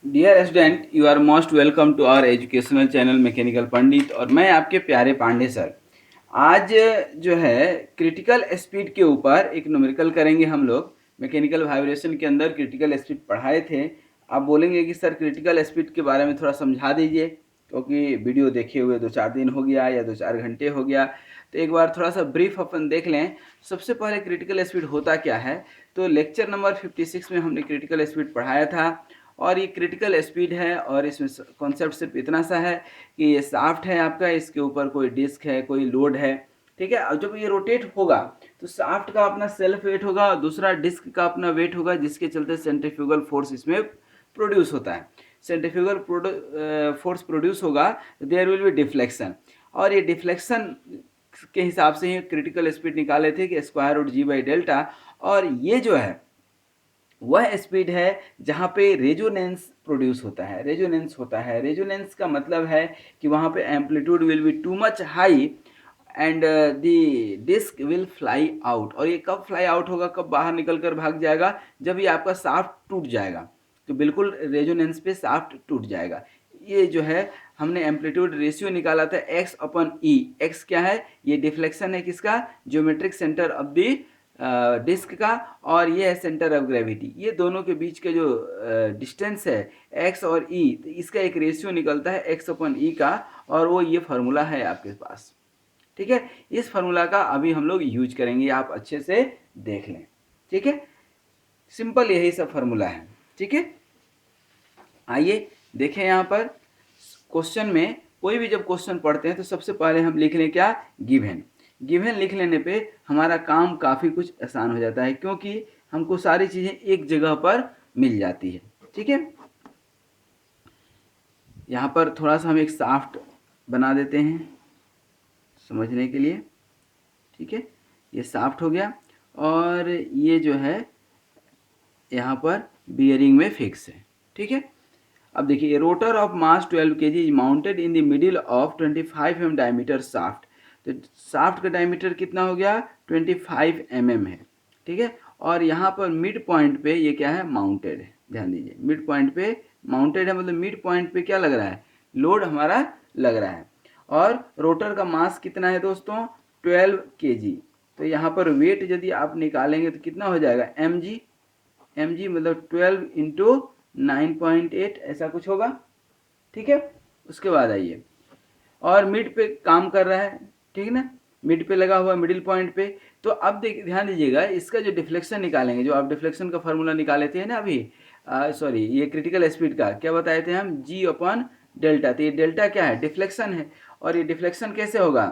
Dear student, you are most welcome to our educational channel mechanical Pandit. और मैं आपके प्यारे पांडे सर। आज जो है क्रिटिकल स्पीड के ऊपर एक न्यूमेरिकल करेंगे हम लोग। मैकेनिकल वाइब्रेशन के अंदर क्रिटिकल स्पीड पढ़ाए थे। आप बोलेंगे कि सर क्रिटिकल स्पीड के बारे में थोड़ा समझा दीजिए, क्योंकि वीडियो देखे हुए 2-4 दिन हो गया या 2-4 घंटे हो गया। तो एक बार थोड़ा सा ब्रीफ अपन देख लें। सबसे पहले क्रिटिकल स्पीड होता क्या है। तो लेक्चर नंबर 56 में हमने क्रिटिकल स्पीड पढ़ाया था। और ये क्रिटिकल स्पीड है और इसमें कॉन्सेप्ट सिर्फ इतना सा है कि ये शाफ्ट है आपका, इसके ऊपर कोई डिस्क है, कोई लोड है। ठीक है। और जब ये रोटेट होगा तो शाफ्ट का अपना सेल्फ वेट होगा और दूसरा डिस्क का अपना वेट होगा, जिसके चलते सेंट्रीफ्यूगल फोर्स इसमें प्रोड्यूस होता है। सेंट्रीफ्यूगल फोर्स प्रोड्यूस होगा तो देयर विल बी डिफ्लेक्शन। और ये डिफ्लेक्शन के हिसाब से ही क्रिटिकल स्पीड निकाले थे कि square root G by delta. और ये जो है वह स्पीड है जहाँ पे रेजोनेंस प्रोड्यूस होता है। रेजोनेंस होता है, रेजोनेंस का मतलब है कि वहाँ पे amplitude will be too much high and the disc will fly out. और ये कब फ्लाई आउट होगा, कब बाहर निकल कर भाग जाएगा, जब ये आपका शाफ्ट टूट जाएगा। तो बिल्कुल रेजोनेंस पे शाफ्ट टूट जाएगा। ये जो है हमने एम्पलीट्यूड रेशियो निकाला था एक्स अपन ई। एक्स क्या है, ये डिफ्लेक्शन है किसका, geometric centre of the disc का। और ये है सेंटर ऑफ ग्रेविटी। ये दोनों के बीच के जो डिस्टेंस है एक्स और ई, तो इसका एक रेशियो निकलता है एक्स अपन ई का। और वो ये फार्मूला है आपके पास। ठीक है। इस फार्मूला का अभी हम लोग यूज करेंगे, आप अच्छे से देख लें। ठीक है। सिंपल यही सब फार्मूला है। ठीक है। आइए देखें यहाँ पर क्वेश्चन में। कोई भी जब क्वेश्चन पढ़ते हैं तो सबसे पहले हम लिख लें क्या, गिवन। गिवन लिख लेने पे हमारा काम काफ़ी कुछ आसान हो जाता है, क्योंकि हमको सारी चीज़ें एक जगह पर मिल जाती है। ठीक है। यहाँ पर थोड़ा सा हम एक शाफ्ट बना देते हैं समझने के लिए। ठीक है। ये शाफ्ट हो गया और ये जो है यहाँ पर बियरिंग में फिक्स है। ठीक है। अब देखिए, rotor of mass 12 kg is mounted in the middle of 25 mm diameter shaft. तो शाफ्ट का डायमीटर कितना हो गया, 25 mm है। ठीक है। और यहाँ पर मिड पॉइंट पे ये क्या है, माउंटेड है। ध्यान दीजिए, मिड पॉइंट पे माउंटेड है, मतलब मिड पॉइंट पे क्या लग रहा है, लोड हमारा लग रहा है। और रोटर का मास कितना है दोस्तों, 12 kg। तो यहाँ पर वेट यदि आप निकालेंगे तो कितना हो जाएगा, mg। mg मतलब 12 इंटू 9.8 ऐसा कुछ होगा। ठीक है। उसके बाद आइए, और मिड पे काम कर रहा है। ठीक है ना, मिड पे लगा हुआ, मिडिल पॉइंट पे। तो अब ध्यान दीजिएगा, इसका जो डिफ्लेक्शन निकालेंगे, जो आप डिफ्लेक्शन का फॉर्मूला निकाले थे ना अभी, सॉरी, ये क्रिटिकल स्पीड का क्या बताए थे हम, जी अपन डेल्टा। तो ये डेल्टा क्या है, डिफ्लेक्शन है। और ये डिफ्लेक्शन कैसे होगा,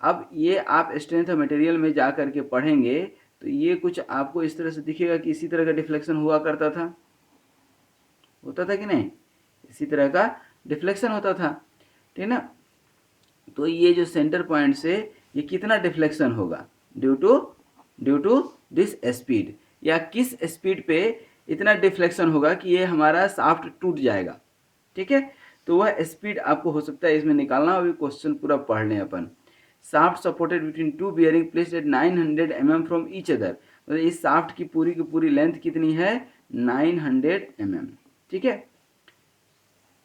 अब ये आप स्ट्रेंथ ऑफ मटेरियल में जा करके पढ़ेंगे तो ये कुछ आपको इस तरह से दिखेगा कि इसी तरह का डिफ्लेक्शन हुआ करता था। होता था कि नहीं, इसी तरह का डिफ्लेक्शन होता था। ठीक ना। तो ये जो सेंटर पॉइंट से ये कितना डिफ्लेक्शन होगा, ड्यू टू दिस स्पीड, या किस स्पीड पे इतना डिफ्लेक्शन होगा कि ये हमारा शाफ्ट टूट जाएगा। ठीक है। तो वह स्पीड आपको हो सकता है इसमें निकालना। अभी क्वेश्चन पूरा पढ़ लें अपन। Shaft supported between two bearing placed at 900 mm from each other. मतलब इस शाफ्ट की पूरी लेंथ कितनी है, 900 mm। ठीक है।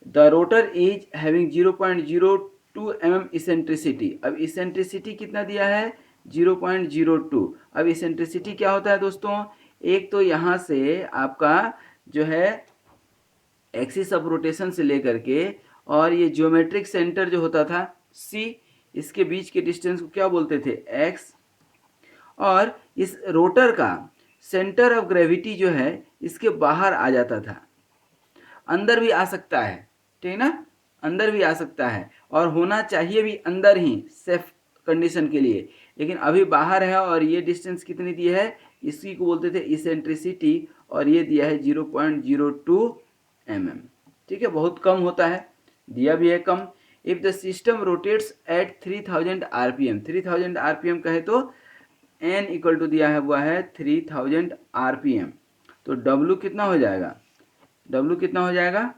The rotor is having 0.02 mm eccentricity. अब इसेंट्रिसिटी कितना दिया है, 0.02। अब इसेंट्रिसिटी क्या होता है दोस्तों, एक तो यहाँ से आपका जो है एक्सिस ऑफ रोटेशन से लेकर के, और ये ज्योमेट्रिक सेंटर जो होता था सी, इसके बीच के डिस्टेंस को क्या बोलते थे, एक्स। और इस रोटर का सेंटर ऑफ ग्रेविटी जो है इसके बाहर आ जाता था, अंदर भी आ सकता है। ठीक ना, अंदर भी आ सकता है और होना चाहिए भी अंदर ही, सेफ कंडीशन के लिए। लेकिन अभी बाहर है और ये डिस्टेंस कितनी दी है, इसी को बोलते थे इसेंट्रिसिटी। और ये दिया है 0.02 mm। ठीक है, बहुत कम होता है, दिया भी है कम। If the system rotates at 3000 rpm, 3000 rpm कहे तो n इक्वल टू दिया है हुआ है 3000 rpm। तो W कितना हो जाएगा, W कितना हो जाएगा,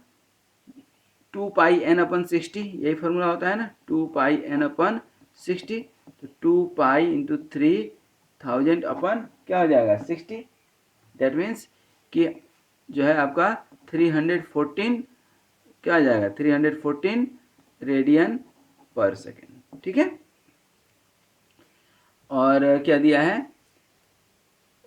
2πn/60। यही फॉर्मूला होता है ना, 2πn/60। तो 2π इंटू 3000 अपन क्या हो जाएगा, 60। दैट मीन्स कि जो है आपका 314 क्या आ जाएगा, 314 रेडियन पर सेकेंड। ठीक है, और क्या दिया है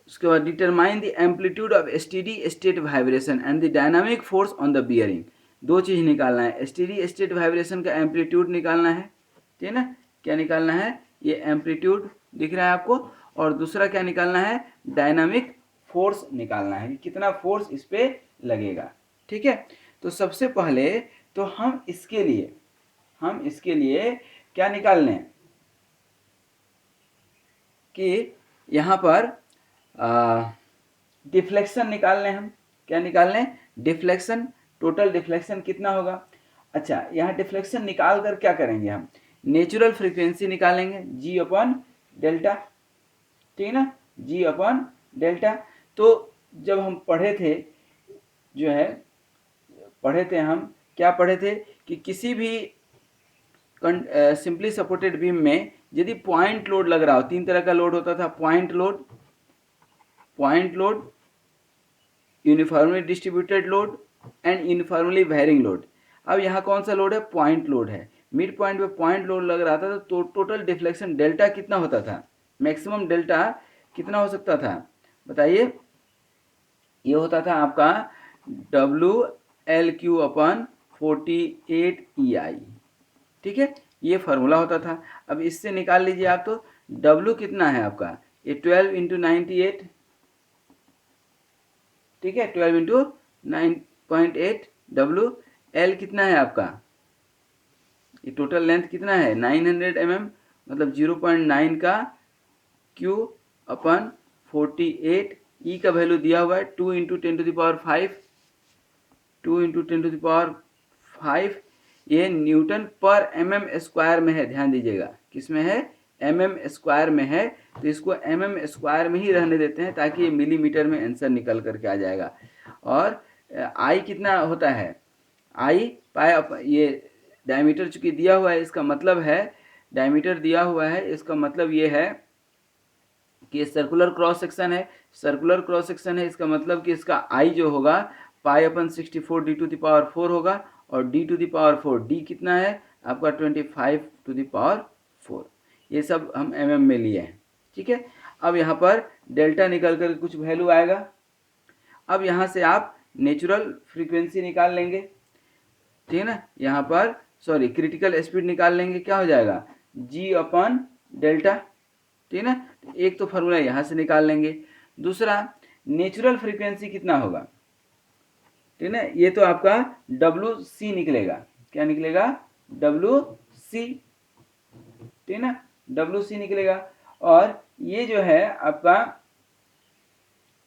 उसके बाद, determine the amplitude of steady state vibration and the dynamic force on the bearing. दो चीज़ निकालना है, स्टेडी स्टेट वाइब्रेशन का एम्पलीट्यूड निकालना है, ठीक है ना, क्या निकालना है, ये एम्पलीट्यूड दिख रहा है आपको, और दूसरा क्या निकालना है, डायनामिक फोर्स निकालना है, कितना फोर्स इस पर लगेगा। ठीक है, तो सबसे पहले तो हम इसके लिए क्या निकाल लें कि यहाँ पर डिफ्लेक्शन निकाल लें हम, क्या निकाल लें, डिफ्लेक्शन, टोटल डिफ्लेक्शन कितना होगा। अच्छा, यहाँ डिफ्लेक्शन निकाल कर क्या करेंगे हम, नेचुरल फ्रीक्वेंसी निकालेंगे जी अपॉन डेल्टा, ठीक है ना, जी अपॉन डेल्टा। तो जब हम पढ़े थे, जो है पढ़े थे हम, क्या पढ़े थे कि किसी भी सिंपली सपोर्टेड बीम में यदि पॉइंट लोड लग रहा हो, तीन तरह का लोड होता था, point load, uniformly distributed load and uniformly varying load. अब यहाँ कौन सा लोड है, पॉइंट लोड है, मिड पॉइंट पे पॉइंट लोड लग रहा था, तो टोटल डिफ्लेक्शन डेल्टा कितना होता था, मैक्सिमम डेल्टा कितना हो सकता था बताइए, ये होता था आपका WLQ अपन 48EI। ठीक है, ये फार्मूला होता था। अब इससे निकाल लीजिए आप, तो W कितना है आपका, ये 12 इंटू 98, ठीक है, 12 इंटू 9.8 W। L कितना है आपका, ये टोटल लेंथ कितना है 900 mm, मतलब 0.9 का Q अपन 48, E का वैल्यू दिया हुआ है 2 इंटू 10⁵, 2 इंटू 10⁵, ये न्यूटन पर mm² में है, ध्यान दीजिएगा, किस में है, mm² में है, तो इसको mm² में ही रहने देते हैं ताकि ये मिलीमीटर में आंसर निकल करके आ जाएगा। और I कितना होता है, I पाई, ये डायमीटर चूंकि दिया हुआ है, इसका मतलब है, डायमीटर दिया हुआ है, इसका मतलब ये है कि सर्कुलर क्रॉस सेक्शन है, सर्कुलर क्रॉस सेक्शन है, इसका मतलब कि इसका I जो होगा π/64 d⁴ होगा, और d⁴, d कितना है आपका 25⁴, ये सब हम mm में लिए हैं। ठीक है, अब यहाँ पर डेल्टा निकल कर कुछ वैल्यू आएगा। अब यहाँ से आप नेचुरल फ्रीक्वेंसी निकाल लेंगे, ठीक है ना, यहाँ पर सॉरी क्रिटिकल स्पीड निकाल लेंगे, क्या हो जाएगा जी अपन डेल्टा, ठीक है ना, एक तो फार्मूला यहाँ से निकाल लेंगे, दूसरा नेचुरल फ्रीक्वेंसी कितना होगा, ठीक है ना, ये तो आपका WC निकलेगा, क्या निकलेगा, WC, ठीक है ना, WC निकलेगा। और ये जो है आपका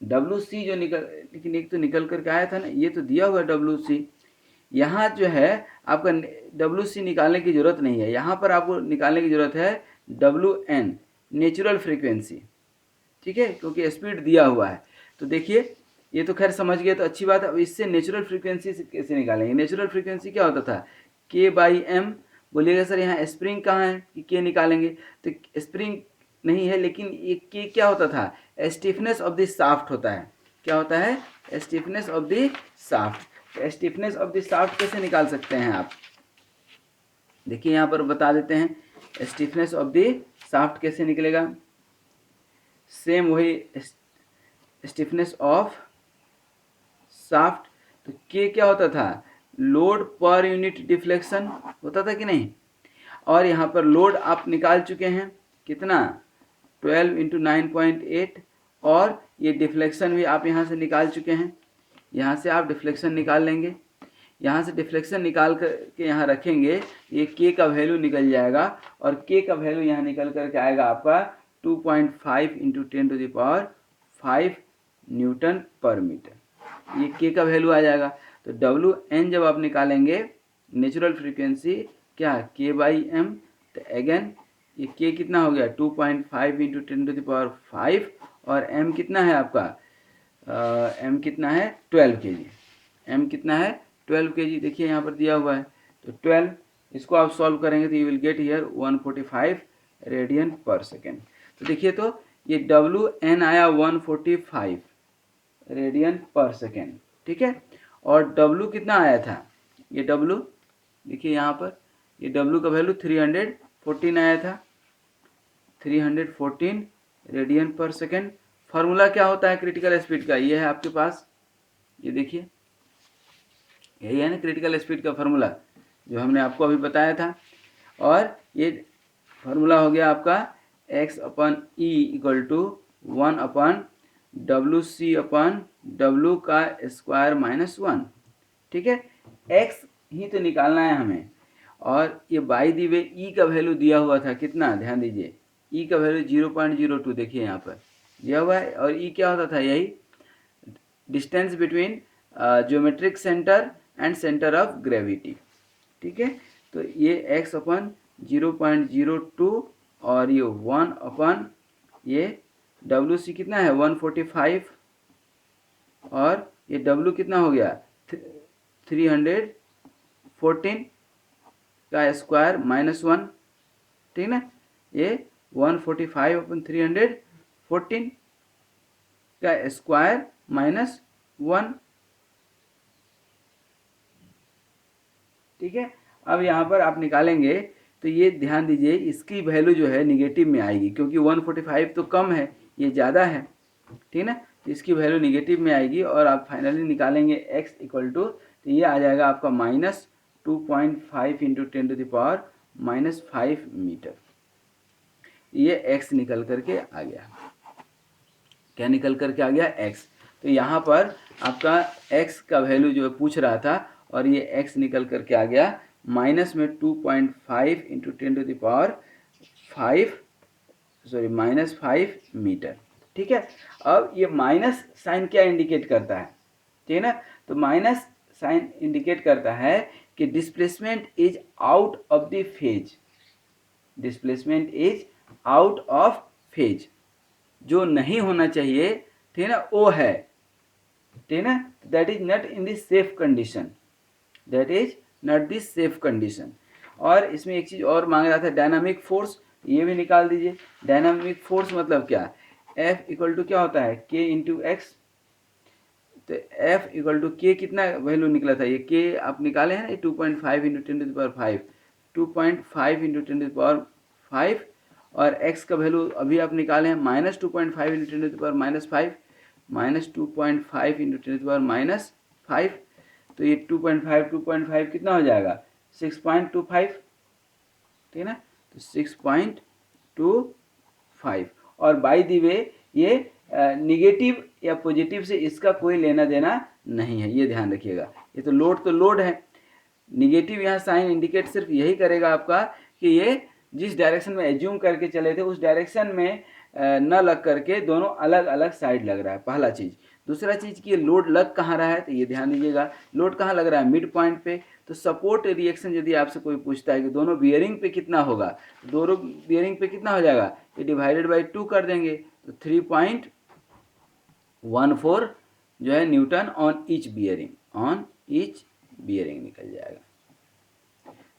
WC जो लेकिन एक तो निकल करके आया था ना, ये तो दिया हुआ WC, यहाँ जो है आपका WC निकालने की ज़रूरत नहीं है, यहाँ पर आपको निकालने की ज़रूरत है WN, नेचुरल फ्रीक्वेंसी, ठीक है, क्योंकि स्पीड दिया हुआ है। तो देखिए, ये तो खैर समझ गए तो अच्छी बात है। अब इससे नेचुरल फ्रीक्वेंसी कैसे निकालेंगे, नेचुरल फ्रीक्वेंसी क्या होता था, K/M। बोलिएगा सर यहाँ स्प्रिंग कहाँ है कि K निकालेंगे, तो स्प्रिंग नहीं है, लेकिन ये K क्या होता था, स्टिफनेस ऑफ द शाफ्ट होता है, क्या होता है, stiffness of the shaft. Stiffness of the shaft कैसे निकाल सकते हैं आप, देखिए यहाँ पर बता देते हैं, स्टिफनेस ऑफ द शाफ्ट कैसे निकलेगा, सेम वही स्टिफनेस ऑफ शाफ्ट, तो के क्या होता था, लोड पर यूनिट डिफ्लेक्शन होता था कि नहीं, और यहाँ पर लोड आप निकाल चुके हैं कितना 12 इंटू 9.8, और ये डिफ्लेक्शन भी आप यहाँ से निकाल चुके हैं, यहाँ से आप डिफ्लेक्शन निकाल लेंगे, यहाँ से डिफ्लेक्शन निकाल करके यहाँ रखेंगे, ये के का वैल्यू निकल जाएगा, और के का वैल्यू यहाँ निकल करके आएगा आपका 2.5 इंटू 10⁵ न्यूटन पर मीटर, ये के का वैल्यू आ जाएगा। तो WN जब आप निकालेंगे, नेचुरल फ्रीक्वेंसी क्या K/M, तो अगेन ये के कितना हो गया 2.5 इंटू 10⁵, और M कितना है आपका, M कितना है 12 kg, M कितना है 12 kg, देखिए यहाँ पर दिया हुआ है, तो 12, इसको आप सॉल्व करेंगे तो you will get here 145 radian पर सेकेंड। तो देखिए, तो ये WN आया 145 रेडियन पर सेकेंड, ठीक है। और W कितना आया था, ये W देखिए यहाँ पर, ये W का वैल्यू 314 आया था, 314 रेडियन पर सेकेंड। फार्मूला क्या होता है क्रिटिकल स्पीड का, ये है आपके पास, ये देखिए, यही है ना क्रिटिकल स्पीड का फार्मूला जो हमने आपको अभी बताया था। और ये फार्मूला हो गया आपका x/e इक्वल टू 1/WC/W का स्क्वायर -1, ठीक है। x ही तो निकालना है हमें, और ये बाई दी वे e का वैल्यू दिया हुआ था कितना, ध्यान दीजिए, e का वैल्यू 0.02 देखिए यहाँ पर दिया हुआ है, और e क्या होता था, यही distance between geometric centre and centre of gravity, ठीक है। तो ये x/0.02 और ये 1/ ये WC कितना है 145, और ये W कितना हो गया 314 का स्क्वायर -1, ठीक ना, ये 145/314 का स्क्वायर -1, ठीक है। अब यहाँ पर आप निकालेंगे तो ये ध्यान दीजिए इसकी वैल्यू जो है निगेटिव में आएगी, क्योंकि 145 तो कम है, ये ज़्यादा है, ठीक ना, तो इसकी वैल्यू निगेटिव में आएगी। और आप फाइनली निकालेंगे x इक्वल टू, तो ये आ जाएगा आपका -2.5 इंटू 10⁻⁻5 मीटर। ये x निकल करके आ गया, क्या निकल करके आ गया, x। तो यहाँ पर आपका x का वैल्यू जो पूछ रहा था, और ये x निकल करके आ गया माइनस में 2.5 इंटू 10⁻5 -5 मीटर, ठीक है। अब ये माइनस साइन क्या इंडिकेट करता है, ठीक है ना, तो माइनस साइन इंडिकेट करता है कि displacement is out of the phase, displacement is out of phase, जो नहीं होना चाहिए, ठीक है ना, वो है, ठीक है ना, that is not in the safe condition, that is not the safe condition. और इसमें एक चीज़ और मांग रहा था, डायनामिक फोर्स, ये भी निकाल दीजिए। डायनामिक फोर्स मतलब क्या, F इक्वल टू क्या होता है K इंटू एक्स, तो F इक्वल टू K कितना वैल्यू निकला था, ये K आप निकाले हैं ना, 2.5 इंटू 10⁻5, 2.5 इंटू 10⁻5, और x का वैल्यू अभी आप निकाले हैं -2.5 इंटू 10⁻5, -2.5 इंटू 10⁻5, तो ये 2.5 कितना हो जाएगा 6.25, ठीक है ना, तो 6.25। और बाय द वे ये निगेटिव या पॉजिटिव से इसका कोई लेना देना नहीं है, ये ध्यान रखिएगा। ये तो लोड है, निगेटिव यहाँ साइन इंडिकेट सिर्फ यही करेगा आपका कि ये जिस डायरेक्शन में एज्यूम करके चले थे उस डायरेक्शन में न लग करके दोनों अलग अलग साइड लग रहा है, पहला चीज़। दूसरा चीज़ कि लोड लग कहाँ रहा है, तो ये ध्यान दीजिएगा, लोड कहाँ लग रहा है, मिड पॉइंट पे। तो सपोर्ट रिएक्शन यदि आपसे कोई पूछता है कि दोनों बियरिंग पे कितना होगा, तो दोनों बियरिंग पे कितना हो जाएगा, ये डिवाइडेड बाई 2 कर देंगे, तो 3.14 जो है न्यूटन ऑन ईच बियरिंग निकल जाएगा।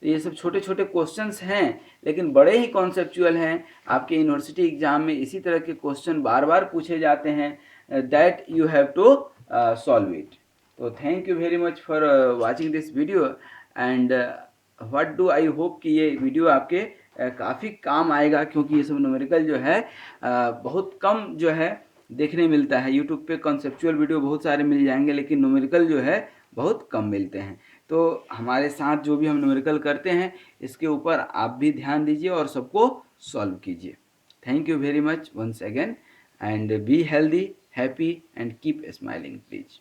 तो ये सब छोटे छोटे क्वेश्चंस हैं, लेकिन बड़े ही कॉन्सेप्चुअल हैं। आपके यूनिवर्सिटी एग्जाम में इसी तरह के क्वेश्चन बार बार पूछे जाते हैं, that you have to solve it. तो thank you very much for watching this video, and what do I hope कि ये वीडियो आपके काफ़ी काम आएगा, क्योंकि ये सब न्यूमेरिकल जो है बहुत कम जो है देखने मिलता है। यूट्यूब पे कॉन्सेप्चुअल वीडियो बहुत सारे मिल जाएंगे, लेकिन न्यूमेरिकल जो है बहुत कम मिलते हैं। तो हमारे साथ जो भी हम न्यूमेरिकल करते हैं इसके ऊपर आप भी ध्यान दीजिए और सबको सॉल्व कीजिए। Thank you very much once again, and be healthy, happy and keep smiling please.